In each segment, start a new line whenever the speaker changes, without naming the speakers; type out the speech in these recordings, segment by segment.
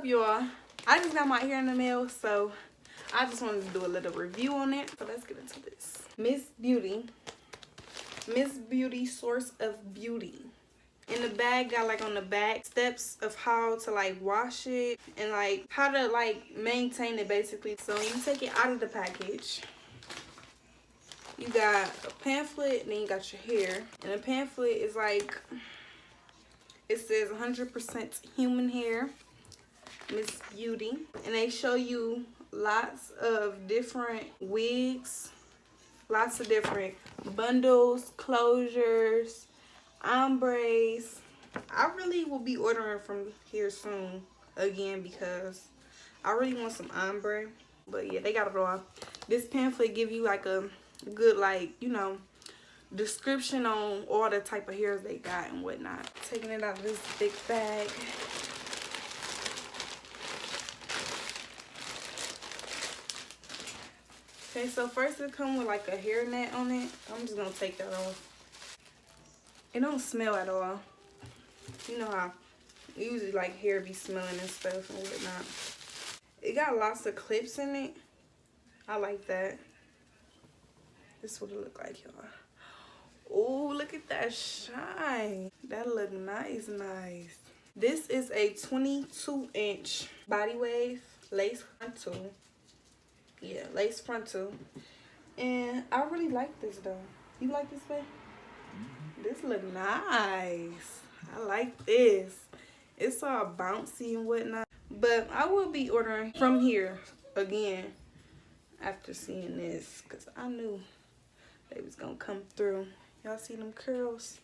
y'all? I just got my hair in the mail, so I just wanted to do a little review on it. So let's get into this. Msbeauty Source of Beauty. In the bag, got like on the back steps of how to like wash it and like how to like maintain it basically. So you take it out of the package. You got a pamphlet and then you got your hair. And the pamphlet is like, it says 100% human hair, Msbeauty. And they show you lots of different wigs, lots of different bundles, closures, ombres. I really will be ordering from here soon again because I really want some ombre. But yeah, they got it all. This pamphlet give you like a good, like, you know, description on all the type of hairs they got and whatnot. Taking it out of this big bag. Okay, so first it comes with like a hair net on it. I'm just gonna take that off. It don't smell at all. You know how usually like hair be smelling and stuff and whatnot. It got lots of clips in it. I like that. This is what it look like, y'all. Oh, look at that shine. That look nice. This is a 22-inch body wave lace frontal. Yeah, lace frontal. And I really like this though. You like this, babe? This look nice. I like this. It's all bouncy and whatnot. But I will be ordering from here again after seeing this, because I knew they was gonna come through. Y'all see them curls?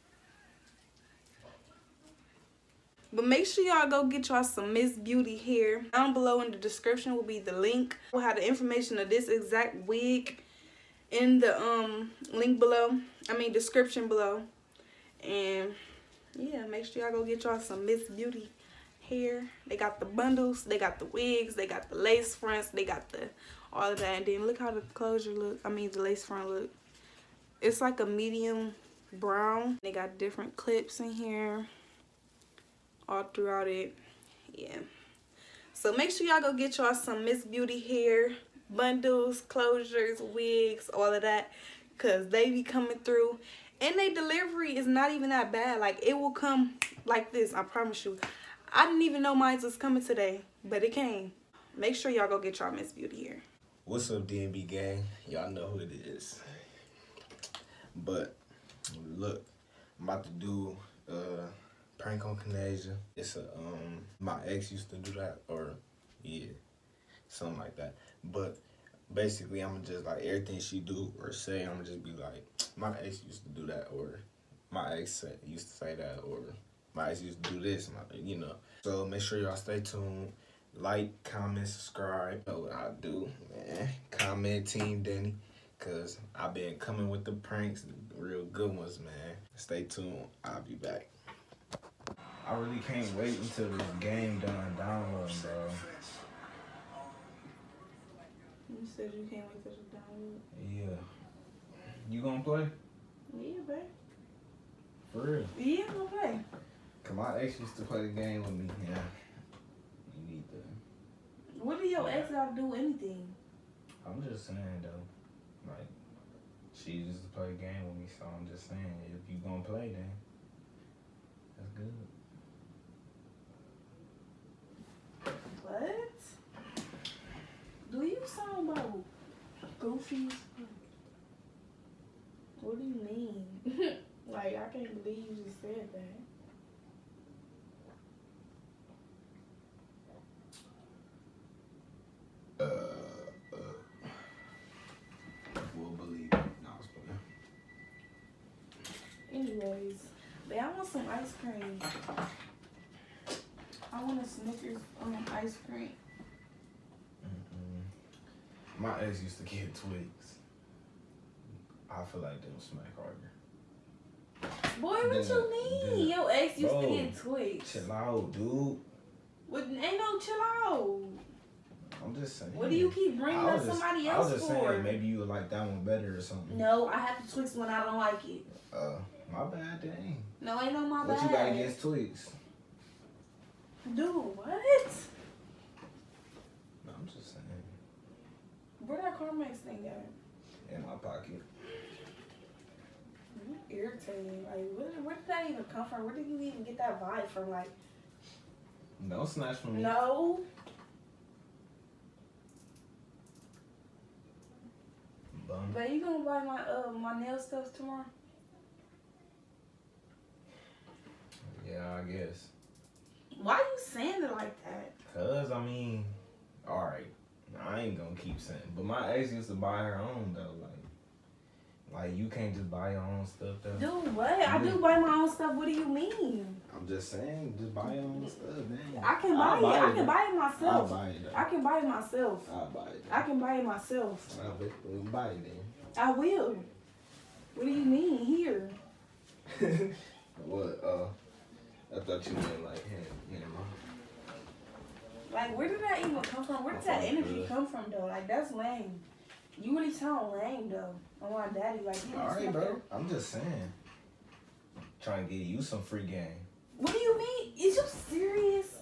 But make sure y'all go get y'all some Msbeauty hair. Down below in the description will be the link. We'll have the information of this exact wig in the link below. I mean description below. And yeah, make sure y'all go get y'all some Msbeauty hair. They got the bundles, they got the wigs, they got the lace fronts, they got the all of that. And then look how the closure look. I mean the lace front look. It's like a medium brown. They got different clips in here all throughout it. Yeah, so make sure y'all go get y'all some Msbeauty hair bundles, closures, wigs, all of that, because they be coming through. And their delivery is not even that bad. Like, it will come like this, I promise you. I didn't even know mine was coming today, but it came. Make sure y'all go get y'all Msbeauty hair.
What's up, DNB gang? Y'all know who it is. But look, I'm about to do prank on Kanasia. It's a my ex used to do that, or yeah, something like that. But basically, I'm gonna just like everything she do or say, I'm gonna just be like, my ex used to do that, or my ex used to say that, or my ex used to do this, you know. So make sure y'all stay tuned. Like, comment, subscribe. You know what I do, man. Comment Team Denny, cause I've been coming with the pranks, the real good ones, man. Stay tuned. I'll be back. I really can't wait until this game done downloading, bro.
You said you can't wait till it's download.
Yeah. You gonna play?
Yeah, babe.
For real?
Yeah, I'm gonna play.
Cause my ex used to play the game with me. Yeah. You need to.
What do your ex got to do with anything?
I'm just saying though. Like, she used to play the game with me, so I'm just saying, if you gonna play, then that's good.
What? Do you sound about goofy? What do you mean? Like, I can't believe you just said that.
We'll believe it. No, I was playing.
Anyways, but I want some ice cream. I want a Snickers ice cream.
My ex used to get Twix. I feel like they would smack harder.
Boy, what you mean? Your ex used to get Twix.
Chill out, dude.
What, ain't no chill out.
I'm just saying.
What do you keep bringing up somebody else for?
I was just saying, maybe you would like that one better or something.
No, I have to Twix when I don't like it.
My bad, dang.
No, ain't no my bad.
What you got against Twix?
Dude, what? Where that Carmex thing at?
In my pocket.
You irritating. Like, where did that even come from? Where did you even get that vibe from? Like,
No snatch from me.
no.
Bum.
But you gonna buy my nail stuff tomorrow?
Yeah, I guess.
Why you saying it like that?
Cause I mean, all right, I ain't gonna keep saying, but my ex used to buy her own though. Like you can't just buy your own stuff though.
Dude, what? I do buy my own stuff. What do you mean?
I'm just saying, just buy your own stuff, man.
I can buy it. I can buy it myself.
I'll buy it. Though.
I can buy it myself.
I'll buy it.
I can buy it myself.
We'll buy it then.
I will. What do you mean here?
What? I thought you meant like him.
Like, where did that even come from? Where did that energy come from, though? Like, that's lame. You really sound lame, though. On my daddy, like, you
All right,
like
bro.
that.
I'm just saying. Trying to get you some free game.
What do you mean? Is you serious?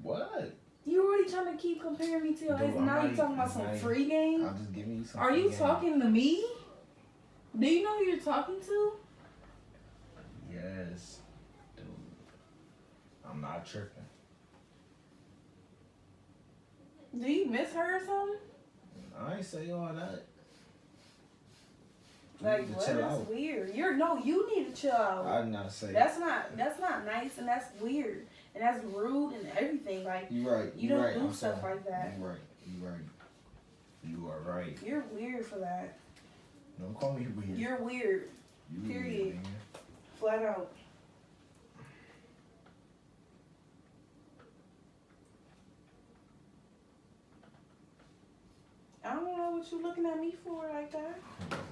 What?
You really trying to keep comparing me to your ex? Now you talking about some free game?
I'm just giving you some.
Are you
game.
talking to me? Do you know who you're talking to?
Yes, dude. I'm not tripping.
Do you miss her or something?
I ain't say all that. You
Like,
need to
what?
chill
That's
out.
weird. You need to chill out.
I did not say.
That's not nice, and that's weird, and that's rude and everything. Like,
You right.
you
You
don't
right.
do
I'm
stuff
sorry.
like that.
You right. You right. You are right.
You're weird for that.
Don't call me weird.
You're weird.
You
period.
weird, man.
Flat out. I don't know what you looking at me for like that.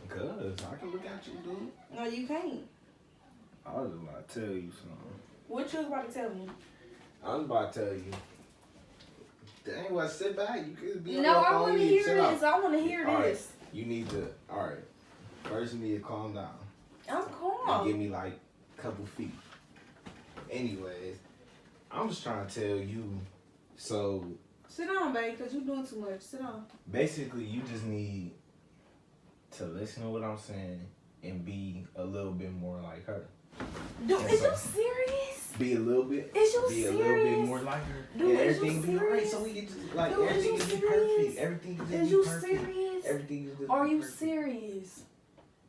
Cause I can look at you, dude.
No, you can't.
I was about to tell you something.
What you was about to tell me?
I was about to tell you. Dang, well, sit back. You could be on
No,
your
I
phone.
want to
You need
hear
chill out.
this. I want to hear
All right.
this.
You need to. All right. First, you need to calm down.
I'm
And
calm.
give me like a couple feet. Anyways, I'm just trying to tell you. So
Sit down, babe, because you're doing too much. Sit down.
basically, you just need to listen to what I'm saying and be a little bit more like her.
Dude,
Yes,
is
sir.
you serious?
Be a little bit.
Is you
Be
serious?
a little bit more like her.
Dude,
and
is
everything
you
be alright.
serious?
So we get just like
Dude, is
everything
you
just be
serious?
perfect. Everything just
Is
be
you
perfect.
serious?
Everything is just
Are
be
you
perfect.
serious?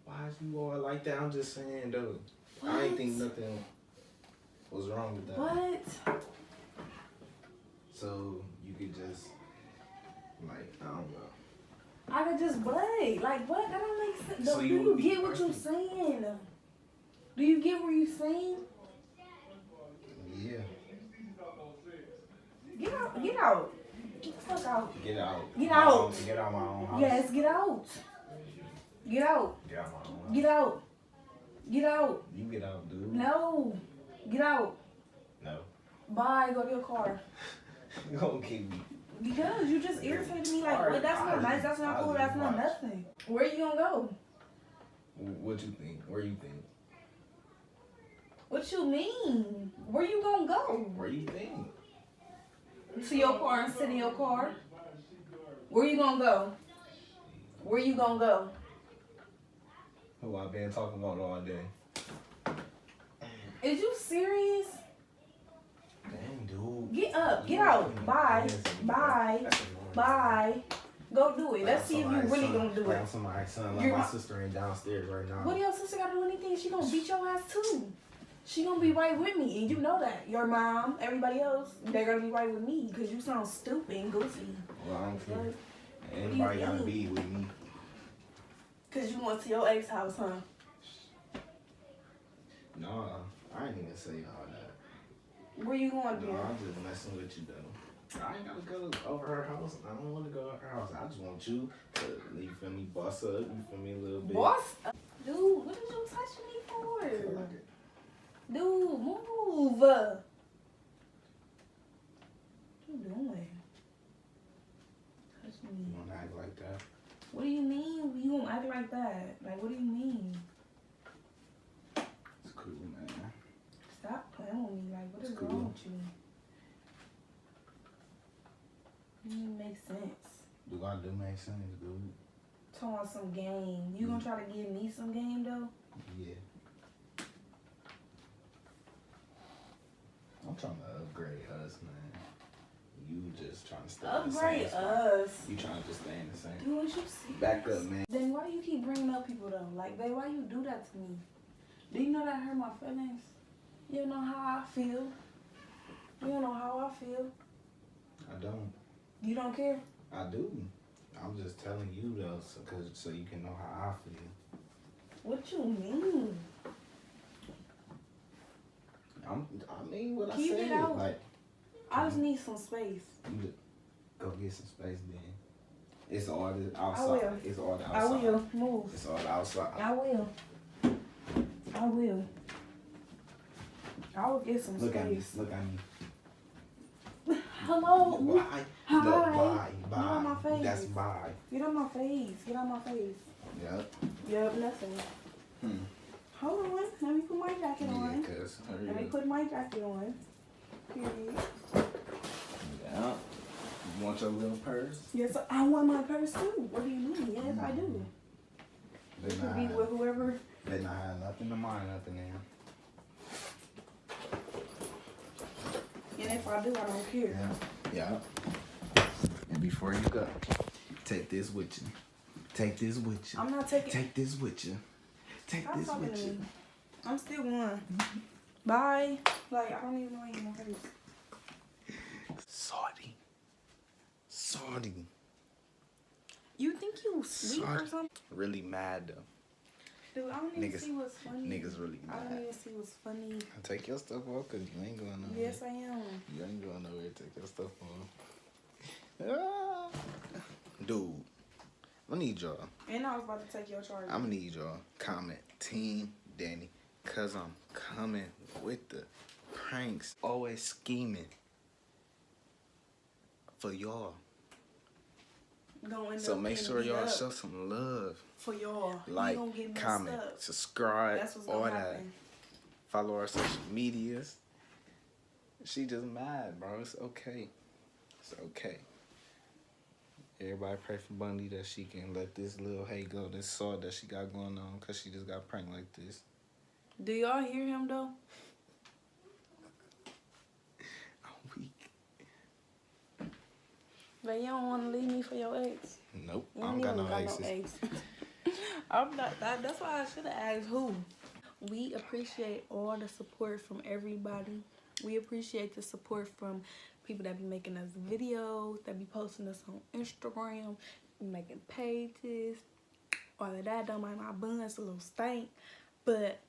Why is you all like that? I'm just saying though.
What?
I ain't think nothing was wrong with that.
What?
So you could just like I don't know.
I could just play. Like, what? That don't make sense.
So
Do
you
you
would be
get what you're
perfect.
saying? Do you get what you're saying?
Yeah.
Get out. Get out. Get the fuck out.
Get out.
Get
My
out.
own- Get out my own house.
Yes, get out. Get out.
Get out my own house.
Get out. Get out.
You get out, dude.
No. Get out.
No.
Bye. Go to your car.
You gonna keep me.
Because you just irritated me like,
Alright,
well, that's not nice, that's not
I'll
cool,
just
that's not
watch.
nothing. Where you gonna go?
What you think? Where you think?
What you mean? Where you gonna go?
Where you think?
To your car and sit in your car? Where you gonna go? Where you gonna go?
Who I been talking about all day?
Is you serious?
Dang, dude.
Get up, get
You
out.
fucking
Bye.
crazy, bro.
Bye.
That's annoying.
Bye. Go do it. Let's see if you
Somebody's
really
son.
gonna do
Like,
it.
I'm somebody's son. Like
You're
my
not-
sister ain't downstairs right now.
What your sister gotta do anything? She gonna beat your ass too. She gonna be right with me, and you know that. Your mom, everybody else, they're gonna be right with me because you sound stupid and goofy.
Well, I don't care.
Like,
Anybody
you
gotta
mean?
be with me.
Cause you went to your ex house, huh?
No, I ain't even say all that.
Where you going,
No,
dear?
I'm just messing with you though. I ain't gotta go over her house. I don't want to go over her house. I just want you to, you feel me, boss up. You feel me a little bit.
Boss, dude, what did you touch me
I feel
for?
like it.
Dude, move. What you doing? Touch me.
You wanna act like that?
What do you mean? You won't act like that? Like, what do you mean?
It's cool, man.
Stop playing with me. Like, what is
It's cool.
wrong with you? It doesn't make sense.
Do I do make make sense, dude.
Talking about some game. You gonna try to give me some game though?
Yeah. I'm trying to upgrade us, man. You just trying to stay in the same
Upgrade
spot.
us.
You trying to just stay in the same.
Dude, you see?
Back up, man.
Then why do you keep bringing up people though? Like, babe, why you do that to me? Do you know that hurt my feelings? You don't know how I feel. You don't know how I feel.
I don't.
You don't care?
I do. I'm just telling you though, so you can know how I feel.
What you mean?
I mean what
Keep
I said.
it out.
Like,
I just need some space.
you just go get some space then. It's all the outside.
I will.
It's all the
I
outside.
will. Move.
It's all the outside.
I will. I will. I will get some
Look at me.
space.
Look at me.
Hello.
Bye.
Hi.
Look, bye.
Get on my
Bye.
face.
That's bye.
Get on my face. Get on my face.
Yep.
Yup, nothing. Hold on. Let me put my jacket
Yeah,
on.
cause
Let me put my jacket on. Period.
Yeah. You want your little purse?
Yes, I want my purse too. What do you mean? Yes, I do.
They
It could
not
be
have,
with whoever.
they not have nothing to mind up in there.
And if I do, I don't care.
Yeah. And before you go, take this with you. Take this with you.
I'm not taking.
Take this with you. Take
Stop
this
talking
with
to
you.
me. I'm still going. Bye. Like, I don't even know you my face.
Salty.
You think you sleep or something?
Really mad though.
Dude, I don't even
Niggas-
see what's funny.
Niggas really
I don't
mad.
even see what's funny.
Take your stuff off cause you ain't going nowhere.
Yes, I am.
You ain't going nowhere. Take your stuff off. Dude, I need y'all.
And I was about to take your charger.
I'm gonna need y'all comment Team Danny, cause I'm coming with the pranks, always scheming for y'all.
Gonna end
So
up
make
getting
sure
beat
y'all
up
show some love.
for y'all.
Like,
You gonna get messed
comment,
up.
subscribe,
That's what's
all
gonna
that.
happen.
Follow our social medias. She just mad, bro. It's okay. It's okay. Everybody pray for Bundy that she can let this little hate go, this salt that she got going on, because she just got pranked like this.
Do y'all hear him though?
I'm weak.
But you don't want to leave me for your ex.
Nope.
You
I don't got no exes.
ex. I'm not. That's why I should have asked who. We appreciate all the support from everybody. We appreciate the support from people that be making us videos, that be posting us on Instagram, making pages. All of that don't mind my buns, a little stank. But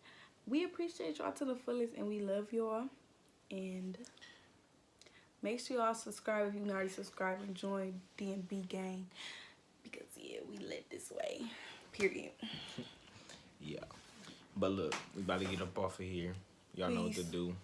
we appreciate y'all to the fullest and we love y'all. And make sure y'all subscribe if you've not already subscribed and join DMB gang. Because yeah, we lit this way. Period.
Yeah. But look, we about to get up off of here. Y'all know what to
Peace.
do.